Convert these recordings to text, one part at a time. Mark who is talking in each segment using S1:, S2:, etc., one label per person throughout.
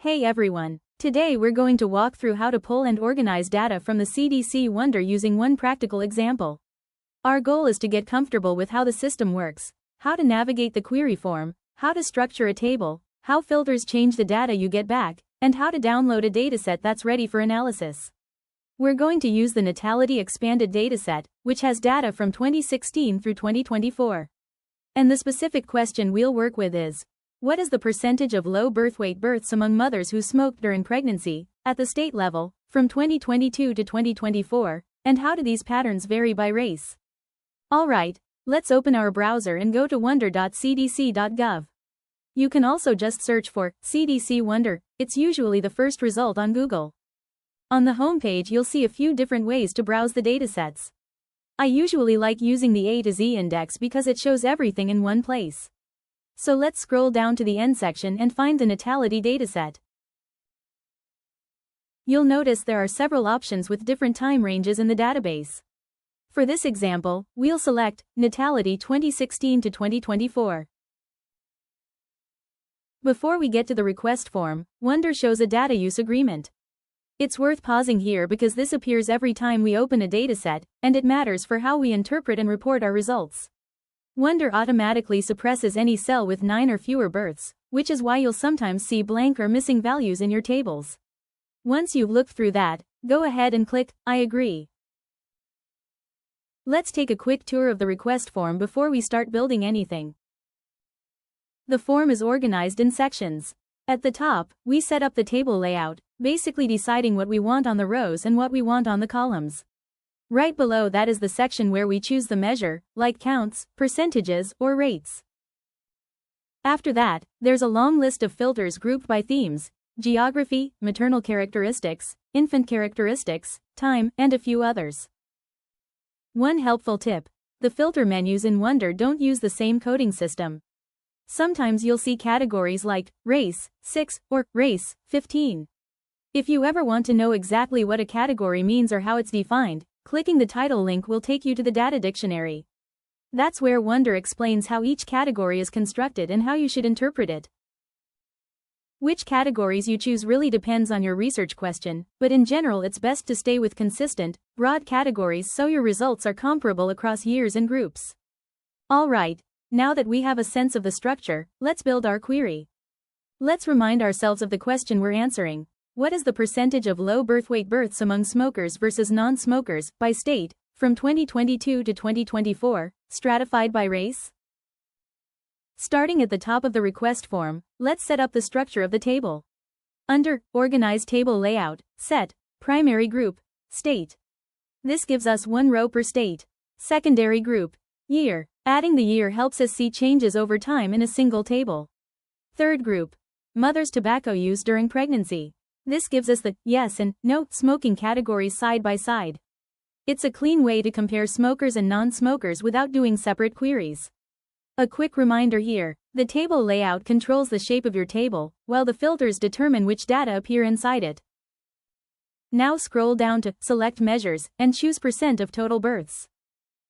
S1: Hey everyone! Today we're going to walk through how to pull and organize data from the CDC WONDER using one practical example. Our goal is to get comfortable with how the system works, how to navigate the query form, how to structure a table, how filters change the data you get back, and how to download a dataset that's ready for analysis. We're going to use the Natality Expanded Dataset, which has data from 2016 through 2024. And the specific question we'll work with is, what is the percentage of low birthweight births among mothers who smoked during pregnancy, at the state level, from 2022 to 2024, and how do these patterns vary by race? Alright, let's open our browser and go to wonder.cdc.gov. You can also just search for CDC WONDER, it's usually the first result on Google. On the homepage you'll see a few different ways to browse the datasets. I usually like using the A to Z index because it shows everything in one place. So let's scroll down to the end section and find the Natality dataset. You'll notice there are several options with different time ranges in the database. For this example, we'll select Natality 2016 to 2024. Before we get to the request form, WONDER shows a data use agreement. It's worth pausing here because this appears every time we open a dataset, and it matters for how we interpret and report our results. WONDER automatically suppresses any cell with 9 or fewer births, which is why you'll sometimes see blank or missing values in your tables. Once you've looked through that, go ahead and click I agree. Let's take a quick tour of the request form before we start building anything. The form is organized in sections. At the top, we set up the table layout, basically deciding what we want on the rows and what we want on the columns. Right below that is the section where we choose the measure, like counts, percentages, or rates. After that, there's a long list of filters grouped by themes, geography, maternal characteristics, infant characteristics, time, and a few others. One helpful tip: the filter menus in WONDER don't use the same coding system. Sometimes you'll see categories like race 6 or race 15. If you ever want to know exactly what a category means or how it's defined, clicking the title link will take you to the data dictionary. That's where WONDER explains how each category is constructed and how you should interpret it. Which categories you choose really depends on your research question, but in general it's best to stay with consistent, broad categories so your results are comparable across years and groups. Alright, now that we have a sense of the structure, let's build our query. Let's remind ourselves of the question we're answering. What is the percentage of low birthweight births among smokers versus non-smokers, by state, from 2022 to 2024, stratified by race? Starting at the top of the request form, let's set up the structure of the table. Under Organize Table Layout, set Primary Group, State. This gives us one row per state. Secondary Group, Year. Adding the year helps us see changes over time in a single table. Third Group, Mother's tobacco use during pregnancy. This gives us the yes and no smoking categories side by side. It's a clean way to compare smokers and non-smokers without doing separate queries. A quick reminder here, the table layout controls the shape of your table, while the filters determine which data appear inside it. Now scroll down to Select Measures and choose % of total births.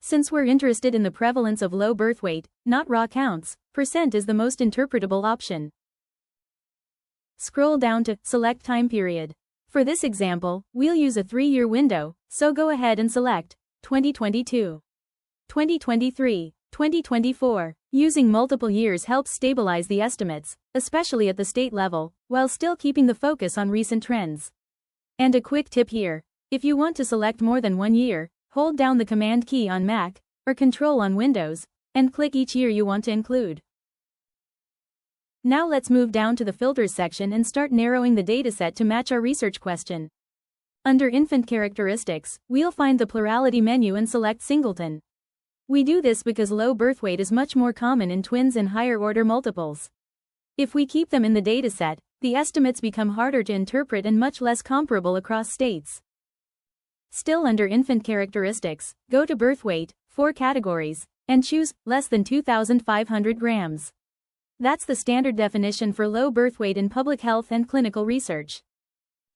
S1: Since we're interested in the prevalence of low birth weight, not raw counts, % is the most interpretable option. Scroll down to Select Time Period. For this example, we'll use a 3-year window, so go ahead and select 2022, 2023, 2024. Using multiple years helps stabilize the estimates, especially at the state level, while still keeping the focus on recent trends. And a quick tip here: if you want to select more than 1 year, hold down the Command key on Mac, or Control on Windows, and click each year you want to include. Now let's move down to the Filters section and start narrowing the dataset to match our research question. Under Infant Characteristics, we'll find the Plurality menu and select Singleton. We do this because low birth weight is much more common in twins and higher order multiples. If we keep them in the dataset, the estimates become harder to interpret and much less comparable across states. Still under Infant Characteristics, go to Birth Weight, 4 categories, and choose less than 2,500 grams. That's the standard definition for low birth weight in public health and clinical research.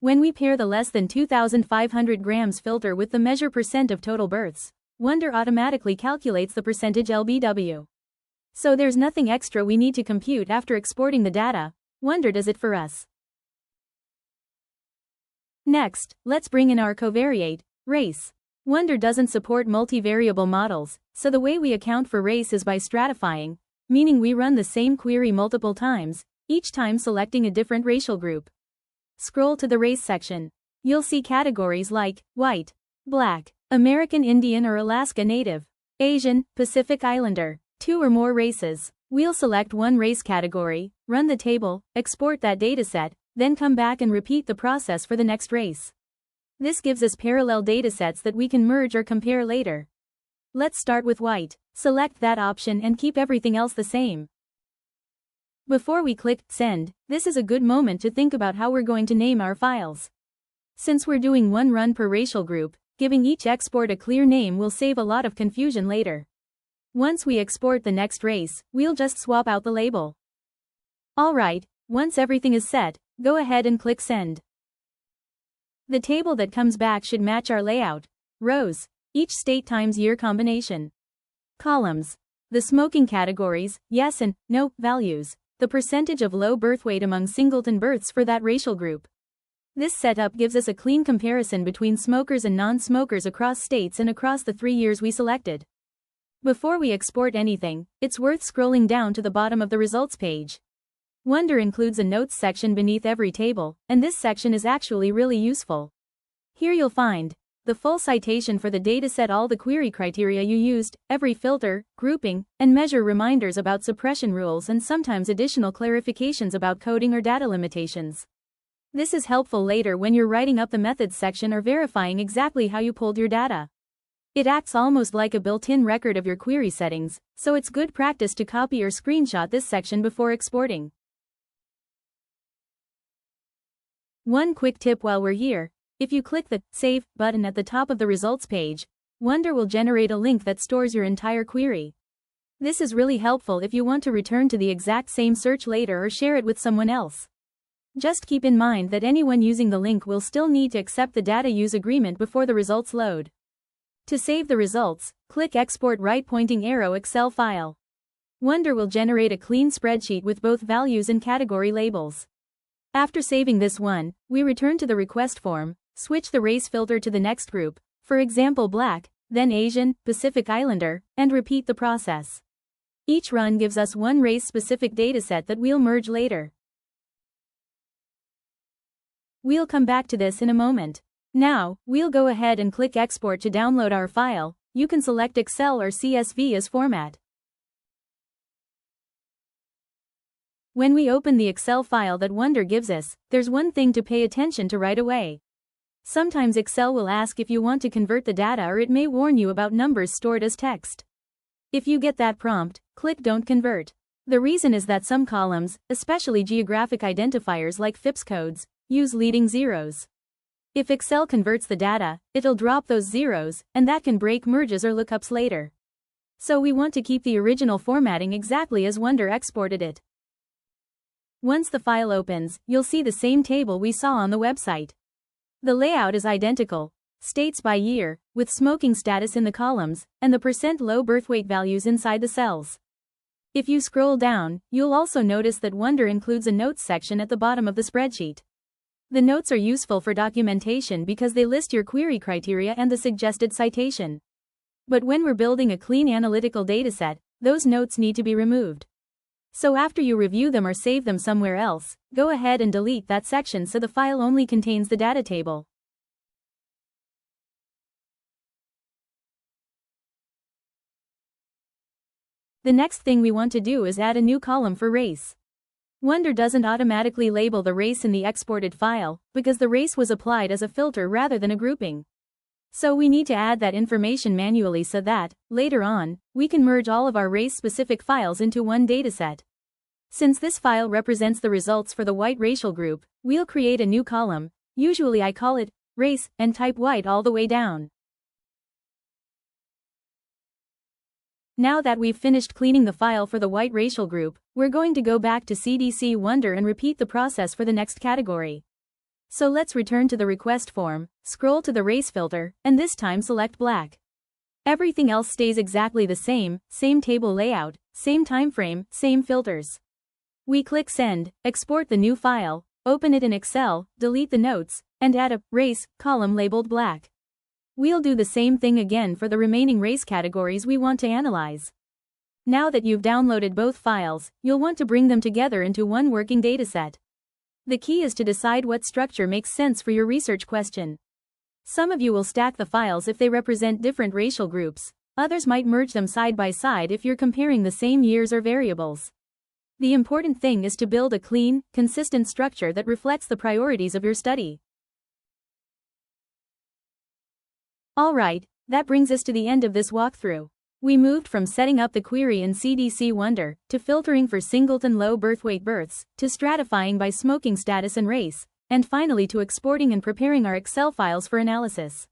S1: When we pair the less than 2,500 grams filter with the measure % of total births, WONDER automatically calculates the percentage LBW. So there's nothing extra we need to compute after exporting the data, WONDER does it for us. Next, let's bring in our covariate, race. Wonder doesn't support multivariable models, so the way we account for race is by stratifying, meaning we run the same query multiple times, each time selecting a different racial group. Scroll to the race section. You'll see categories like white, black, American Indian or Alaska Native, Asian, Pacific Islander, 2 or more races. We'll select one race category, run the table, export that dataset, then come back and repeat the process for the next race. This gives us parallel datasets that we can merge or compare later. Let's start with white. Select that option and keep everything else the same. Before we click Send, this is a good moment to think about how we're going to name our files. Since we're doing one run per racial group, giving each export a clear name will save a lot of confusion later. Once we export the next race, we'll just swap out the label. Alright, once everything is set, go ahead and click Send. The table that comes back should match our layout. Rows, each state times year combination. Columns, the smoking categories, yes and no, values, the percentage of low birth weight among singleton births for that racial group. This setup gives us a clean comparison between smokers and non-smokers across states and across the 3 years we selected. Before we export anything, it's worth scrolling down to the bottom of the results page. Wonder includes a notes section beneath every table, and this section is actually really useful. Here you'll find the full citation for the dataset, all the query criteria you used, every filter, grouping, and measure, reminders about suppression rules, and sometimes additional clarifications about coding or data limitations. This is helpful later when you're writing up the methods section or verifying exactly how you pulled your data. It acts almost like a built-in record of your query settings, so it's good practice to copy or screenshot this section before exporting. One quick tip while we're here: if you click the Save button at the top of the results page, Wonder will generate a link that stores your entire query. This is really helpful if you want to return to the exact same search later or share it with someone else. Just keep in mind that anyone using the link will still need to accept the data use agreement before the results load. To save the results, click Export right pointing arrow Excel file. Wonder will generate a clean spreadsheet with both values and category labels. After saving this one, we return to the request form, switch the race filter to the next group, for example Black, then Asian, Pacific Islander, and repeat the process. Each run gives us one race-specific dataset that we'll merge later. We'll come back to this in a moment. Now, we'll go ahead and click Export to download our file. You can select Excel or CSV as format. When we open the Excel file that Wonder gives us, there's one thing to pay attention to right away. Sometimes Excel will ask if you want to convert the data, or it may warn you about numbers stored as text. If you get that prompt, click Don't Convert. The reason is that some columns, especially geographic identifiers like FIPS codes, use leading zeros. If Excel converts the data, it'll drop those zeros, and that can break merges or lookups later. So we want to keep the original formatting exactly as Wonder exported it. Once the file opens, you'll see the same table we saw on the website. The layout is identical, states by year, with smoking status in the columns, and the % low birth weight values inside the cells. If you scroll down, you'll also notice that Wonder includes a notes section at the bottom of the spreadsheet. The notes are useful for documentation because they list your query criteria and the suggested citation. But when we're building a clean analytical dataset, those notes need to be removed. So after you review them or save them somewhere else, go ahead and delete that section so the file only contains the data table. The next thing we want to do is add a new column for race. Wonder doesn't automatically label the race in the exported file, because the race was applied as a filter rather than a grouping. So we need to add that information manually so that, later on, we can merge all of our race-specific files into one dataset. Since this file represents the results for the white racial group, we'll create a new column, usually I call it race, and type white all the way down. Now that we've finished cleaning the file for the white racial group, we're going to go back to CDC WONDER and repeat the process for the next category. So let's return to the request form, scroll to the race filter, and this time select Black. Everything else stays exactly the same table layout, same time frame, same filters. We click Send, export the new file, open it in Excel, delete the notes, and add a race column labeled black. We'll do the same thing again for the remaining race categories we want to analyze. Now that you've downloaded both files, you'll want to bring them together into one working dataset. The key is to decide what structure makes sense for your research question. Some of you will stack the files if they represent different racial groups, others might merge them side by side if you're comparing the same years or variables. The important thing is to build a clean, consistent structure that reflects the priorities of your study. Alright, that brings us to the end of this walkthrough. We moved from setting up the query in CDC WONDER, to filtering for singleton low birthweight births, to stratifying by smoking status and race, and finally to exporting and preparing our Excel files for analysis.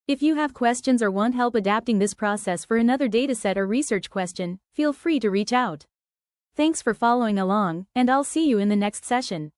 S1: If you have questions or want help adapting this process for another dataset or research question, feel free to reach out. Thanks for following along, and I'll see you in the next session.